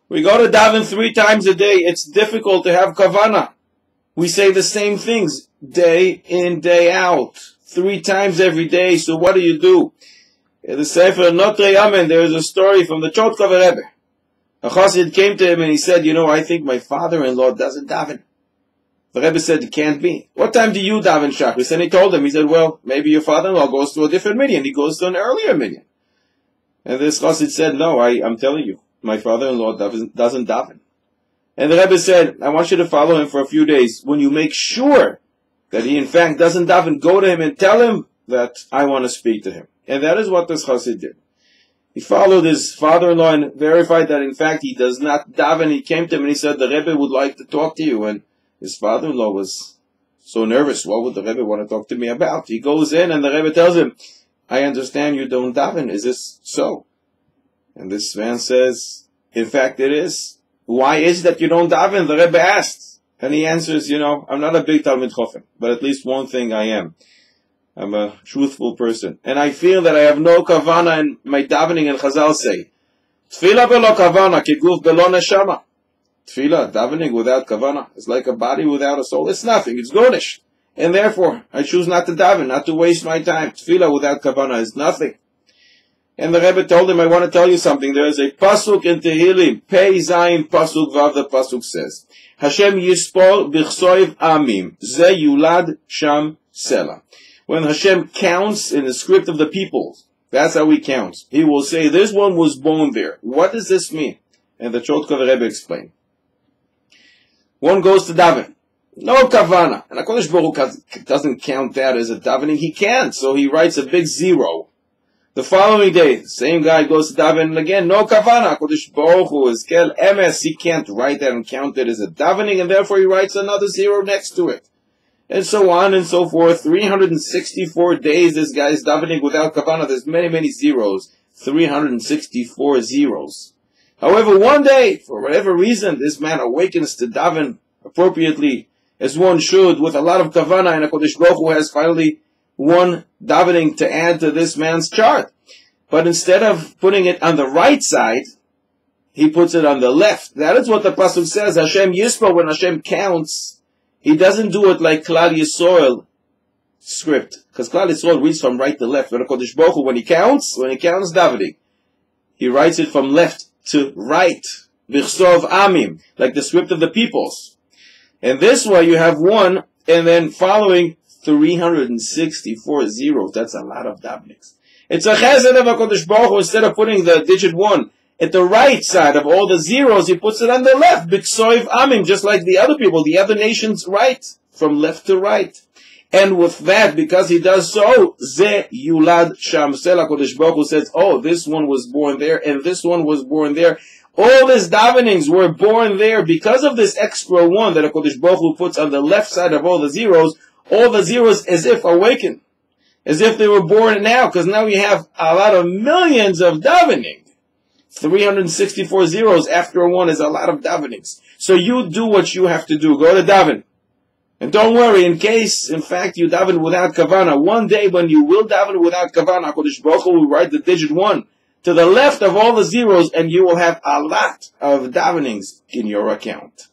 We go to daven 3 times a day. It's difficult to have kavanah. We say the same things day in, day out, 3 times every day. So what do? In the Sefer Notre Yamen, there is a story from the Chotka Rebbe. A chassid came to him and he said, I think my father-in-law doesn't daven. The Rebbe said, it can't be. What time do you daven Shachris? And he told him, he said, well, maybe your father-in-law goes to a different minyan. He goes to an earlier minyan. And this chassid said, no, I'm telling you, my father-in-law doesn't daven. And the Rebbe said, I want you to follow him for a few days. When you make sure that he in fact doesn't daven, go to him and tell him that I want to speak to him. And that is what this chassid did. He followed his father-in-law and verified that in fact he does not daven. He came to him and he said, the Rebbe would like to talk to you. And his father-in-law was so nervous. What would the Rebbe want to talk to me about? He goes in and the Rebbe tells him, I understand you don't daven. Is this so? And this man says, in fact it is. Why is that you don't daven? The Rebbe asked. And he answers, I'm not a big Talmid Chofim, but at least one thing I am. I'm a truthful person. And I feel that I have no kavanah in my davening, and Chazal say, Tefillah belo kavanah, kiguf belo neshama. Tefillah, davening without kavanah, is like a body without a soul. It's nothing, it's garnished. And therefore, I choose not to daven, not to waste my time. Tefillah without kavanah is nothing. And the Rebbe told him, I want to tell you something. There is a pasuk in Tehillim, Pei Zayin pasuk Vav, the pasuk says, Hashem yispor b'chsoiv amim, ze yulad sham sela. When Hashem counts in the script of the people, that's how he counts. He will say, this one was born there. What does this mean? And the Chotka Rebbe explained. One goes to daven. No kavanah. And HaKadosh Baruch Hu doesn't count that as a davening. He can't. So he writes a big 0. The following day, the same guy goes to daven, and again, no kavanah. HaKadosh Baruch Hu is kel emes. He can't write that and count it as a davening, and therefore he writes another 0 next to it. And so on and so forth. 364 days this guy is davening without kavanah. There's many, many zeros. 364 zeros. However, one day, for whatever reason, this man awakens to daven appropriately, as one should, with a lot of kavanah, and HaKadosh Baruch Hu has finally one davening to add to this man's chart. But instead of putting it on the right side, he puts it on the left. That is what the pasuk says. Hashem Yispo, when Hashem counts, he doesn't do it like Klal Yisrael script. Because Klal Yisrael reads from right to left. But HaKadosh Baruch Hu, when he counts davening, he writes it from left to right. B'chsov amim, like the script of the peoples. And this way you have one, and then following 364 zeros. That's a lot of davenings. It's a chesed of HaKadosh Baruch Hu. Instead of putting the digit 1 at the right side of all the zeros, he puts it on the left. B'ksoiv amim, just like the other people, the other nations write from left to right. And with that, because he does so, ze yulad sham sela, HaKadosh Baruch Hu says, oh, this one was born there, and this one was born there. All these davenings were born there because of this extra 1 that HaKadosh Baruch Hu puts on the left side of all the zeros as if awakened. As if they were born now, because now you have a lot of millions of davening. 364 zeros after a 1 is a lot of davenings. So you do what you have to do. Go to daven. And don't worry, in case, in fact, you daven without kavanah, one day when you will daven without kavanah, HaKadosh Baruch Hu will write the digit 1 to the left of all the zeros, and you will have a lot of davenings in your account.